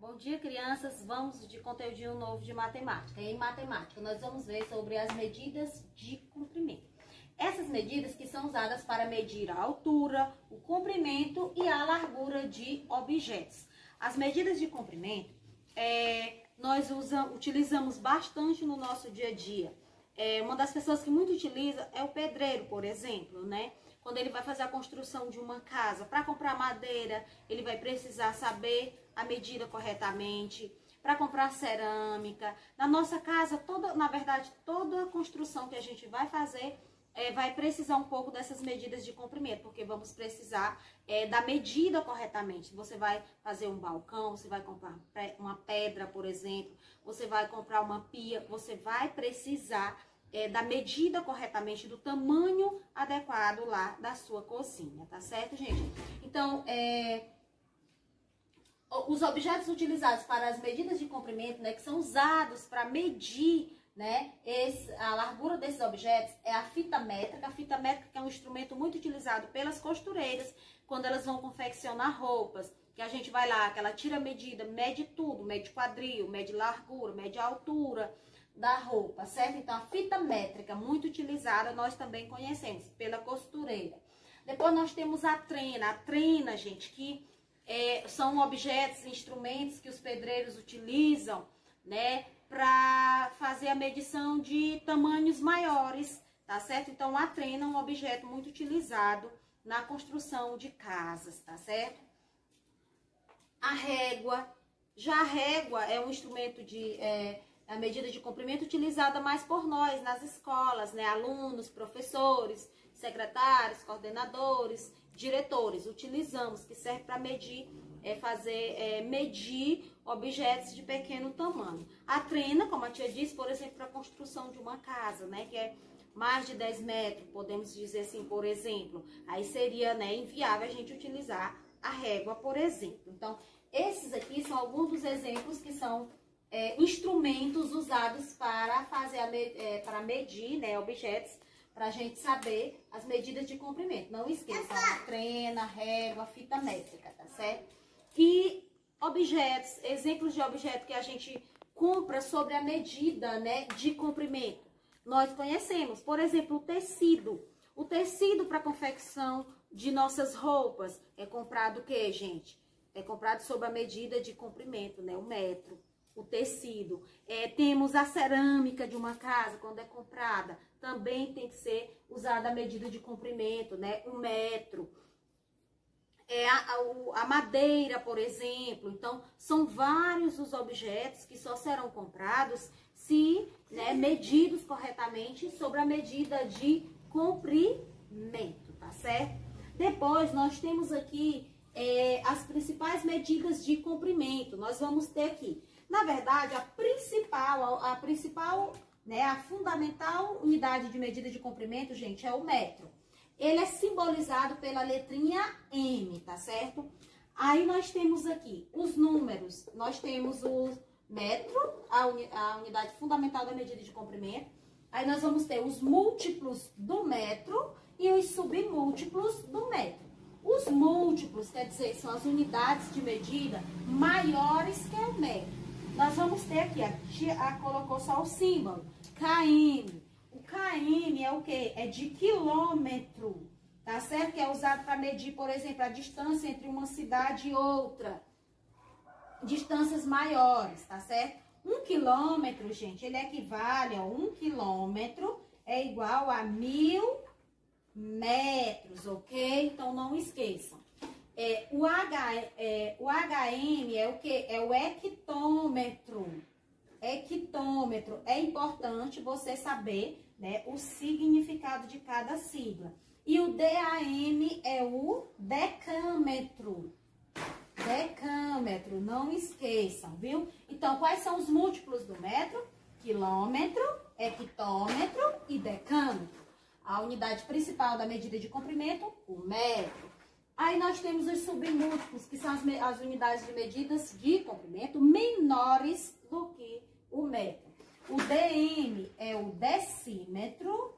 Bom dia, crianças. Vamos de conteúdo novo de matemática. Em matemática, nós vamos ver sobre as medidas de comprimento. Essas medidas que são usadas para medir a altura, o comprimento e a largura de objetos. As medidas de comprimento, nós utilizamos bastante no nosso dia a dia. Uma das pessoas que muito utiliza é o pedreiro, por exemplo, né? Quando ele vai fazer a construção de uma casa, para comprar madeira, ele vai precisar saber a medida corretamente. Para comprar cerâmica, na nossa casa, na verdade, toda a construção que a gente vai fazer vai precisar um pouco dessas medidas de comprimento, porque vamos precisar da medida corretamente. Você vai fazer um balcão, você vai comprar uma pedra, por exemplo, você vai comprar uma pia, você vai precisar da medida corretamente, do tamanho adequado lá da sua cozinha, tá certo, gente? Então, os objetos utilizados para as medidas de comprimento, né, que são usados para medir, né, a largura desses objetos, é a fita métrica. A fita métrica que é um instrumento muito utilizado pelas costureiras quando elas vão confeccionar roupas, que a gente vai lá, que ela tira a medida, mede tudo, mede quadril, mede largura, mede a altura da roupa, certo? Então, a fita métrica, muito utilizada, nós também conhecemos pela costureira. Depois nós temos a trena, gente, que são objetos, instrumentos que os pedreiros utilizam, né, para fazer a medição de tamanhos maiores, tá certo? Então, a trena é um objeto muito utilizado na construção de casas, tá certo? A régua, já a régua é um instrumento a medida de comprimento utilizada mais por nós nas escolas, né? Alunos, professores, secretários, coordenadores, diretores, utilizamos, que serve para medir, medir objetos de pequeno tamanho. A trena, como a tia disse, por exemplo, para a construção de uma casa, né? Que é mais de 10 metros, podemos dizer assim, por exemplo. Aí seria, né, inviável a gente utilizar a régua, por exemplo. Então, esses aqui são alguns dos exemplos que são instrumentos usados para fazer para medir, né, objetos, para a gente saber as medidas de comprimento. Não esqueçam, a trena, a régua, a fita métrica, tá certo? E objetos, exemplos de objeto que a gente compra sobre a medida, né, de comprimento. Nós conhecemos, por exemplo, o tecido. O tecido para confecção de nossas roupas é comprado o quê, gente? É comprado sob a medida de comprimento, né, o metro. O tecido. Temos a cerâmica de uma casa, quando é comprada, também tem que ser usada a medida de comprimento, né? 1 metro. A madeira, por exemplo. Então, são vários os objetos que só serão comprados se, né, medidos corretamente sobre a medida de comprimento, tá certo? Depois, nós temos aqui as principais medidas de comprimento. Nós vamos ter aqui, na verdade, a principal, né, a fundamental unidade de medida de comprimento, gente, é o metro. Ele é simbolizado pela letrinha M, tá certo? Aí nós temos aqui os números. Nós temos o metro, a unidade fundamental da medida de comprimento. Aí nós vamos ter os múltiplos do metro e os submúltiplos do metro. Os múltiplos, quer dizer, são as unidades de medida maiores que o metro. Nós vamos ter aqui, a tia colocou só o símbolo, km. O km é o quê? É de quilômetro, tá certo? Que é usado para medir, por exemplo, a distância entre uma cidade e outra. Distâncias maiores, tá certo? 1 quilômetro, gente, ele equivale a 1 quilômetro é igual a 1000 metros, ok? Então, não esqueçam. O HM é o que? É o hectômetro. Hectômetro. É importante você saber, né, o significado de cada sigla. E o DAM é o decâmetro. Decâmetro, não esqueçam, viu? Então, quais são os múltiplos do metro? Quilômetro, hectômetro e decâmetro. A unidade principal da medida de comprimento, o metro. Aí nós temos os submúltiplos, que são as unidades de medidas de comprimento menores do que o metro. O DM é o decímetro.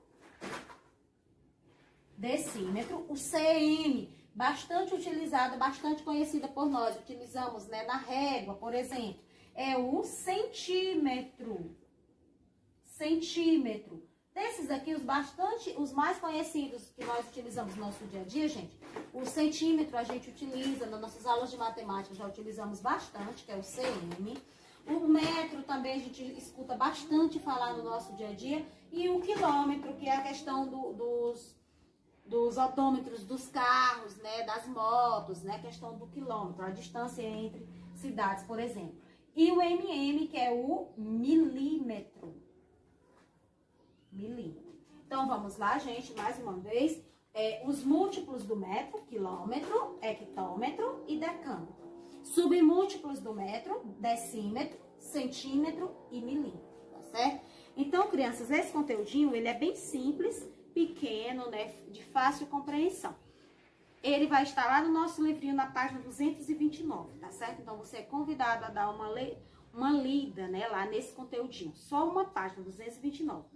O CM bastante utilizada, bastante conhecida por nós. Utilizamos, né, na régua, por exemplo, é o centímetro. Centímetro. Desses aqui, os mais conhecidos que nós utilizamos no nosso dia a dia, gente, o centímetro a gente utiliza, nas nossas aulas de matemática já utilizamos bastante, que é o cm. O metro também a gente escuta bastante falar no nosso dia a dia. E o quilômetro, que é a questão dos odômetros dos carros, né, das motos, né, a questão do quilômetro, a distância entre cidades, por exemplo. E o mm, que é o milímetro. Milímetro. Então, vamos lá, gente, mais uma vez. Os múltiplos do metro, quilômetro, hectômetro e decâmetro. Submúltiplos do metro, decímetro, centímetro e milímetro, tá certo? Então, crianças, esse conteúdinho, ele é bem simples, pequeno, né, de fácil compreensão. Ele vai estar lá no nosso livrinho, na página 229, tá certo? Então, você é convidado a dar uma lida, né, lá nesse conteúdinho. Só uma página, 229.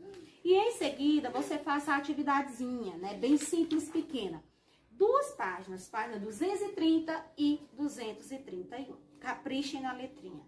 E em seguida, você faça a atividadezinha, né, bem simples, pequena. 2 páginas, página 230 e 231. Caprichem na letrinha.